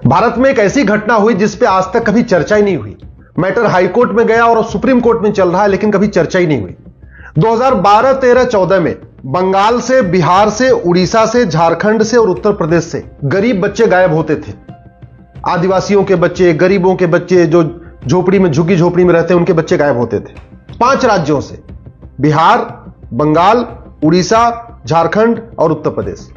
भारत में एक ऐसी घटना हुई जिस पे आज तक कभी चर्चा ही नहीं हुई। मैटर हाईकोर्ट में गया और सुप्रीम कोर्ट में चल रहा है, लेकिन कभी चर्चा ही नहीं हुई। 2012, 13, 14 में बंगाल से, बिहार से, उड़ीसा से, झारखंड से और उत्तर प्रदेश से गरीब बच्चे गायब होते थे। आदिवासियों के बच्चे, गरीबों के बच्चे, जो झोपड़ी में, झुग्गी झोपड़ी में रहते हैं, उनके बच्चे गायब होते थे। 5 राज्यों से, बिहार, बंगाल, उड़ीसा, झारखंड और उत्तर प्रदेश।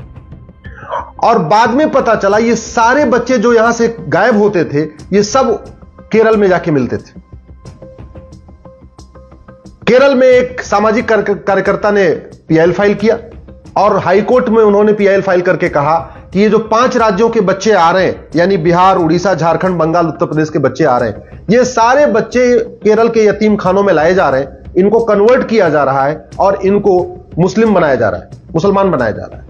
और बाद में पता चला ये सारे बच्चे जो यहां से गायब होते थे, ये सब केरल में जाके मिलते थे। केरल में एक सामाजिक कार्यकर्ता ने पीआईएल फाइल किया और हाईकोर्ट में उन्होंने पीआईएल फाइल करके कहा कि ये जो 5 राज्यों के बच्चे आ रहे हैं, यानी बिहार, उड़ीसा, झारखंड, बंगाल, उत्तर प्रदेश के बच्चे आ रहे हैं, ये सारे बच्चे केरल के यतीम खानों में लाए जा रहे हैं, इनको कन्वर्ट किया जा रहा है और इनको मुस्लिम बनाया जा रहा है, मुसलमान बनाया जा रहा है।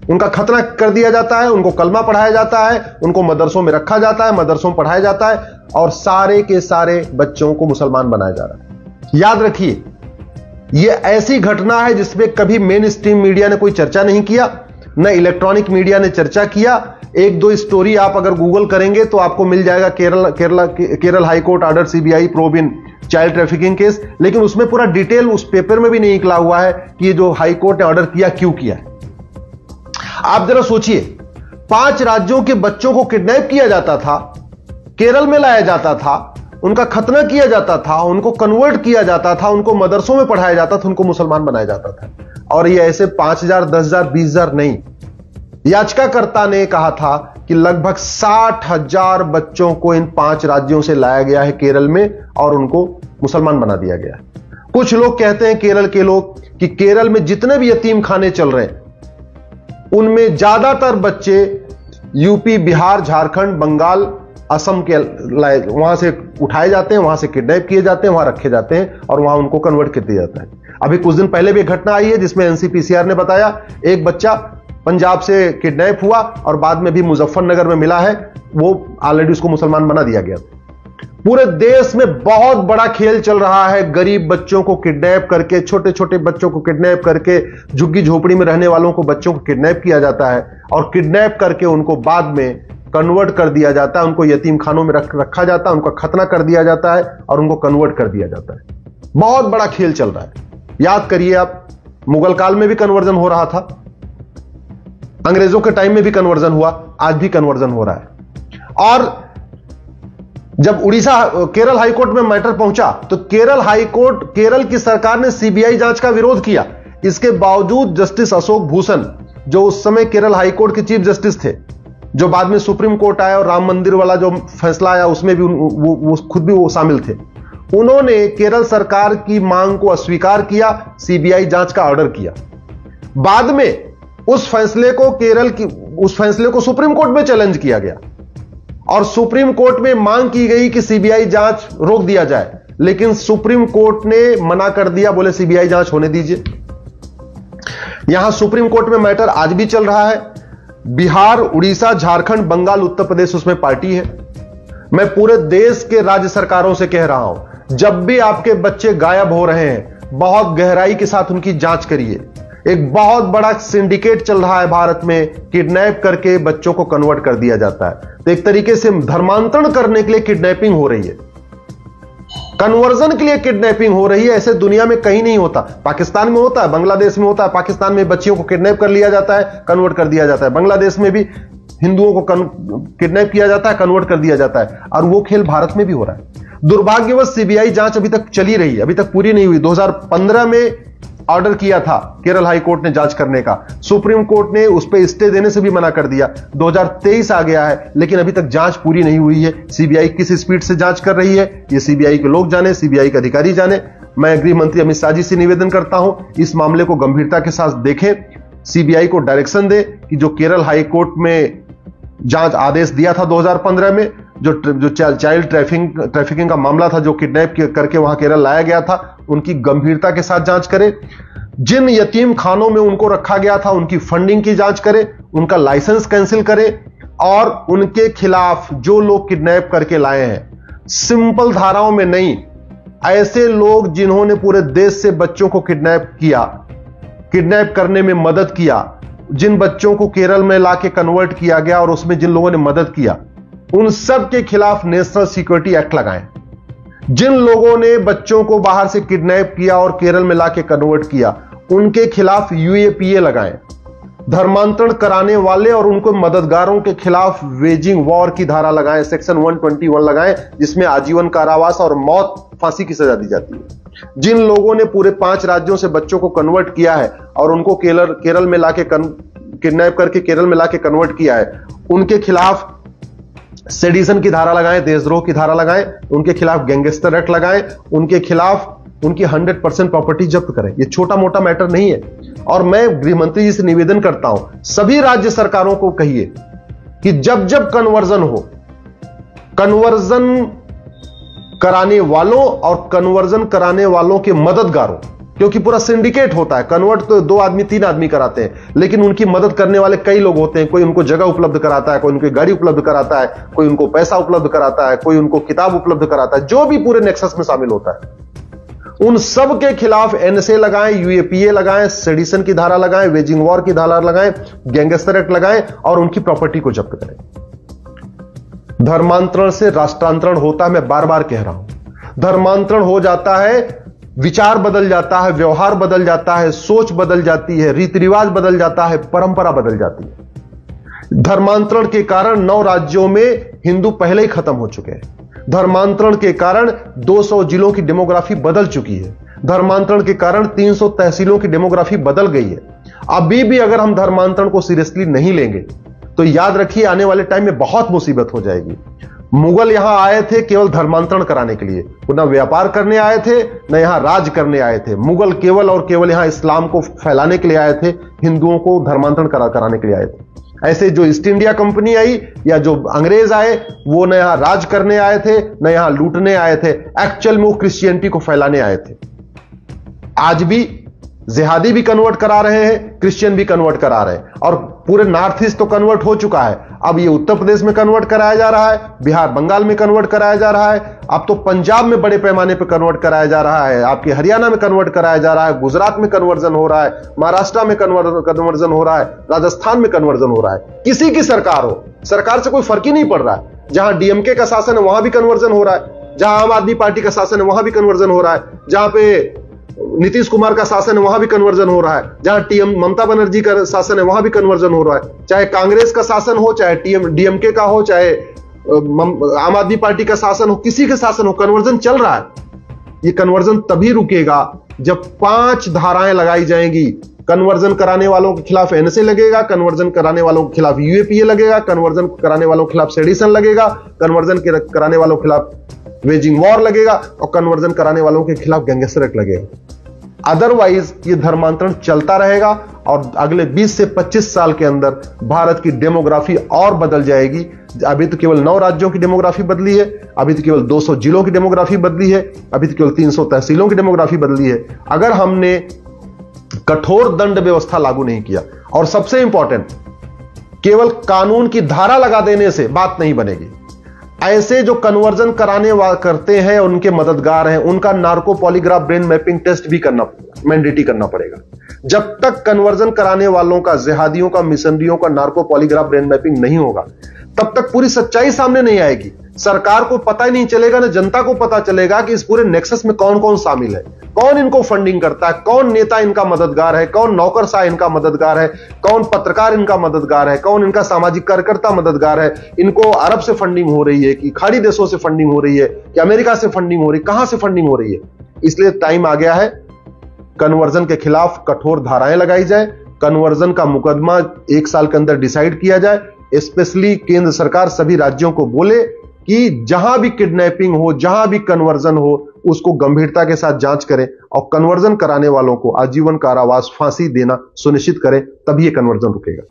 उनका खतना कर दिया जाता है, उनको कलमा पढ़ाया जाता है, उनको मदरसों में रखा जाता है, मदरसों में पढ़ाया जाता है और सारे के सारे बच्चों को मुसलमान बनाया जा रहा है। याद रखिए, यह ऐसी घटना है जिसमें कभी मेन स्ट्रीम मीडिया ने कोई चर्चा नहीं किया, न इलेक्ट्रॉनिक मीडिया ने चर्चा किया। 1-2 स्टोरी आप अगर गूगल करेंगे तो आपको मिल जाएगा, Kerala high court order CBI probe in child trafficking case, लेकिन उसमें पूरा डिटेल उस पेपर में भी नहीं निकला हुआ है कि ये जो हाईकोर्ट ने ऑर्डर किया क्यों किया है। आप जरा सोचिए, 5 राज्यों के बच्चों को किडनैप किया जाता था, केरल में लाया जाता था, उनका खतना किया जाता था, उनको कन्वर्ट किया जाता था, उनको मदरसों में पढ़ाया जाता था, उनको मुसलमान बनाया जाता था। और ये ऐसे 5,000, 10,000, 20,000 नहीं, याचिकाकर्ता ने कहा था कि लगभग 60,000 बच्चों को इन 5 राज्यों से लाया गया है केरल में और उनको मुसलमान बना दिया गया है। कुछ लोग कहते हैं, केरल के लोग, कि केरल में जितने भी यतीम खाने चल रहे हैं उनमें ज्यादातर बच्चे यूपी, बिहार, झारखंड, बंगाल, असम के वहां से उठाए जाते हैं, वहां से किडनैप किए जाते हैं, वहां रखे जाते हैं और वहां उनको कन्वर्ट कर दिया जाता है। अभी कुछ दिन पहले भी एक घटना आई है जिसमें एनसीपीसीआर ने बताया एक बच्चा पंजाब से किडनैप हुआ और बाद में भी मुजफ्फरनगर में मिला है, वो ऑलरेडी उसको मुसलमान बना दिया गया। पूरे देश में बहुत बड़ा खेल चल रहा है, गरीब बच्चों को किडनैप करके, छोटे छोटे बच्चों को किडनैप करके, झुग्गी झोपड़ी में रहने वालों को, बच्चों को किडनैप किया जाता है और किडनैप करके उनको बाद में कन्वर्ट कर दिया जाता है, उनको यतीम खानों में रखा जाता है, उनका खतना कर दिया जाता है और उनको कन्वर्ट कर दिया जाता है। बहुत बड़ा खेल चल रहा है। याद करिए आप, मुगल काल में भी कन्वर्जन हो रहा था, अंग्रेजों के टाइम में भी कन्वर्जन हुआ, आज भी कन्वर्जन हो रहा है। और जब केरल हाईकोर्ट में मैटर पहुंचा तो केरल की सरकार ने सीबीआई जांच का विरोध किया। इसके बावजूद जस्टिस अशोक भूषण, जो उस समय केरल हाईकोर्ट के चीफ जस्टिस थे, जो बाद में सुप्रीम कोर्ट आया और राम मंदिर वाला जो फैसला आया उसमें भी वो खुद भी वो शामिल थे, उन्होंने केरल सरकार की मांग को अस्वीकार किया, सीबीआई जांच का ऑर्डर किया। बाद में उस फैसले को सुप्रीम कोर्ट में चैलेंज किया गया और सुप्रीम कोर्ट में मांग की गई कि सीबीआई जांच रोक दिया जाए, लेकिन सुप्रीम कोर्ट ने मना कर दिया, बोले सीबीआई जांच होने दीजिए। यहां सुप्रीम कोर्ट में मैटर आज भी चल रहा है। बिहार, उड़ीसा, झारखंड, बंगाल, उत्तर प्रदेश उसमें पार्टी है। मैं पूरे देश के राज्य सरकारों से कह रहा हूं, जब भी आपके बच्चे गायब हो रहे हैं, बहुत गहराई के साथ उनकी जांच करिए। एक बहुत बड़ा सिंडिकेट चल रहा है भारत में, किडनैप करके बच्चों को कन्वर्ट कर दिया जाता है। तो एक तरीके से धर्मांतरण करने के लिए किडनैपिंग हो रही है, कन्वर्जन के लिए किडनैपिंग हो रही है। ऐसे दुनिया में कहीं नहीं होता। पाकिस्तान में होता है, बांग्लादेश में होता है। पाकिस्तान में बच्चियों को किडनैप कर लिया जाता है, कन्वर्ट कर दिया जाता है। बांग्लादेश में भी हिंदुओं को किडनैप किया जाता है, कन्वर्ट कर दिया जाता है। और वो खेल भारत में भी हो रहा है। दुर्भाग्यवश सीबीआई जांच अभी तक चली रही है, अभी तक पूरी नहीं हुई। 2015 में ऑर्डर किया था केरल हाई कोर्ट ने जांच करने का, सुप्रीम कोर्ट ने उस पर स्टे देने से भी मना कर दिया। 2023 आ गया है, लेकिन अभी तक जांच पूरी नहीं हुई है। सीबीआई किस स्पीड से जांच कर रही है, ये सीबीआई के लोग जाने, सीबीआई के अधिकारी जाने। मैं गृह मंत्री अमित शाह जी से निवेदन करता हूं, इस मामले को गंभीरता के साथ देखें, सीबीआई को डायरेक्शन दे कि जो केरल हाई कोर्ट में जांच आदेश दिया था 2015 में, जो चाइल्ड ट्रैफिकिंग का मामला था, जो किडनैप करके वहां केरल लाया गया था, उनकी गंभीरता के साथ जांच करें। जिन यतीम खानों में उनको रखा गया था उनकी फंडिंग की जांच करें, उनका लाइसेंस कैंसिल करें और उनके खिलाफ जो लोग किडनैप करके लाए हैं, सिंपल धाराओं में नहीं, ऐसे लोग जिन्होंने पूरे देश से बच्चों को किडनैप किया, किडनैप करने में मदद किया, जिन बच्चों को केरल में लाके कन्वर्ट किया गया और उसमें जिन लोगों ने मदद किया, उन सब के खिलाफ नेशनल सिक्योरिटी एक्ट लगाएं। जिन लोगों ने बच्चों को बाहर से किडनैप किया और केरल में लाके कन्वर्ट किया, उनके खिलाफ यूएपीए लगाएं। धर्मांतरण कराने वाले और उनको मददगारों के खिलाफ वेजिंग वॉर की धारा लगाएं, सेक्शन 121 लगाएं, जिसमें आजीवन कारावास और मौत फांसी की सजा दी जाती है। जिन लोगों ने पूरे 5 राज्यों से बच्चों को कन्वर्ट किया है और उनको केरल में लाके किडनैप करके केरल में लाके कन्वर्ट किया है, उनके खिलाफ सेडिशन की धारा लगाएं, देशद्रोह की धारा लगाएं, उनके खिलाफ गैंगस्टर एक्ट लगाएं, उनके खिलाफ उनकी 100% प्रॉपर्टी जब्त करें। यह छोटा मोटा मैटर नहीं है। और मैं गृह मंत्री जी से निवेदन करता हूं, सभी राज्य सरकारों को कहिए कि जब जब कन्वर्जन हो, कन्वर्जन कराने वालों और कन्वर्जन कराने वालों के मददगारों, क्योंकि पूरा सिंडिकेट होता है। कन्वर्ट तो 2 आदमी 3 आदमी कराते हैं, लेकिन उनकी मदद करने वाले कई लोग होते हैं। कोई उनको जगह उपलब्ध कराता है, कोई उनकी गाड़ी उपलब्ध कराता है, कोई उनको पैसा उपलब्ध कराता है, कोई उनको किताब उपलब्ध कराता है, जो भी पूरे नेक्सस में शामिल होता है। उन सब के खिलाफ एनएसए लगाएं, यूएपीए लगाएं, सेडिशन की धारा लगाएं, वेजिंग वॉर की धारा लगाएं, गैंगस्टर एक्ट लगाएं और उनकी प्रॉपर्टी को जब्त करें। धर्मांतरण से राष्ट्रांतरण होता है, मैं बार बार कह रहा हूं। धर्मांतरण हो जाता है, विचार बदल जाता है, व्यवहार बदल जाता है, सोच बदल जाती है, रीति रिवाज बदल जाता है, परंपरा बदल जाती है। धर्मांतरण के कारण 9 राज्यों में हिंदू पहले ही खत्म हो चुके हैं। धर्मांतरण के कारण 200 जिलों की डेमोग्राफी बदल चुकी है। धर्मांतरण के कारण 300 तहसीलों की डेमोग्राफी बदल गई है। अभी भी अगर हम धर्मांतरण को सीरियसली नहीं लेंगे तो याद रखिए, आने वाले टाइम में बहुत मुसीबत हो जाएगी। मुगल यहां आए थे केवल धर्मांतरण कराने के लिए, वो ना व्यापार करने आए थे, न यहां राज करने आए थे। मुगल केवल और केवल यहां इस्लाम को फैलाने के लिए आए थे, हिंदुओं को धर्मांतरण कराने के लिए आए थे। ऐसे जो ईस्ट इंडिया कंपनी आई या जो अंग्रेज आए, वो न यहां राज करने आए थे, न यहां लूटने आए थे। एक्चुअल में वो क्रिश्चियनिटी को फैलाने आए थे। आज भी जिहादी भी कन्वर्ट करा रहे हैं, क्रिश्चियन भी कन्वर्ट करा रहे हैं, और पूरे नॉर्थ ईस्ट तो कन्वर्ट हो चुका है। अब ये उत्तर प्रदेश में कन्वर्ट कराया जा रहा है, बिहार बंगाल में कन्वर्ट कराया जा रहा है, अब तो पंजाब में बड़े पैमाने पर कन्वर्ट कराया जा रहा है, आपके हरियाणा में कन्वर्ट कराया जा रहा है, गुजरात में कन्वर्जन हो रहा है, महाराष्ट्र में कन्वर्जन हो रहा है, राजस्थान में कन्वर्जन हो रहा है। किसी की सरकार हो, सरकार से कोई फर्क ही नहीं पड़ रहा है। जहां डीएमके का शासन है वहां भी कन्वर्जन हो रहा है, जहां आम आदमी पार्टी का शासन है वहां भी कन्वर्जन हो रहा है, जहां पे नीतीश कुमार का शासन है वहां भी कन्वर्जन हो रहा है, जहां ममता बनर्जी का शासन है वहां भी कन्वर्जन हो रहा है। चाहे कांग्रेस का शासन हो, चाहे डीएमके का हो, चाहे आम आदमी पार्टी का शासन हो, किसी का शासन हो, कन्वर्जन चल रहा है। ये कन्वर्जन तभी रुकेगा जब 5 धाराएं लगाई जाएंगी। कन्वर्जन कराने वालों के खिलाफ एनएसए लगेगा, कन्वर्जन कराने वालों के खिलाफ यूएपीए लगेगा, कन्वर्जन कराने वालों के खिलाफ सेडिशन लगेगा, कन्वर्जन कराने वालों के खिलाफ वेजिंग वॉर लगेगा, और कन्वर्जन कराने वालों के खिलाफ गैंगस्टर एक्ट लगेगा। अदरवाइज ये धर्मांतरण चलता रहेगा और अगले 20 से 25 साल के अंदर भारत की डेमोग्राफी और बदल जाएगी। अभी तो केवल 9 राज्यों की डेमोग्राफी बदली है, अभी तो केवल 200 जिलों की डेमोग्राफी बदली है, अभी तो केवल 300 तहसीलों की डेमोग्राफी बदली है। अगर हमने कठोर दंड व्यवस्था लागू नहीं किया, और सबसे इंपॉर्टेंट, केवल कानून की धारा लगा देने से बात नहीं बनेगी। ऐसे जो कन्वर्जन कराने करते हैं और उनके मददगार हैं, उनका narco polygraph brain mapping test भी करना मैंडेटरी करना पड़ेगा। जब तक कन्वर्जन कराने वालों का, जिहादियों का, मिशनरियों का नार्को पॉलीग्राफ ब्रेन मैपिंग नहीं होगा, तब तक पूरी सच्चाई सामने नहीं आएगी। सरकार को पता ही नहीं चलेगा, ना जनता को पता चलेगा कि इस पूरे नेक्सस में कौन कौन शामिल है, कौन इनको फंडिंग करता है, कौन नेता इनका मददगार है, कौन नौकरशाह इनका मददगार है, कौन पत्रकार इनका मददगार है, कौन इनका सामाजिक कार्यकर्ता मददगार है। इनको अरब से फंडिंग हो रही है कि खाड़ी देशों से फंडिंग हो रही है कि अमेरिका से फंडिंग हो रही है, कहां से फंडिंग हो रही है। इसलिए टाइम आ गया है, कन्वर्जन के खिलाफ कठोर धाराएं लगाई जाए, कन्वर्जन का मुकदमा 1 साल के अंदर डिसाइड किया जाए। स्पेशली केंद्र सरकार सभी राज्यों को बोले कि जहां भी किडनैपिंग हो, जहां भी कन्वर्जन हो, उसको गंभीरता के साथ जांच करें और कन्वर्जन कराने वालों को आजीवन कारावास, फांसी देना सुनिश्चित करें, तभी यह कन्वर्जन रुकेगा।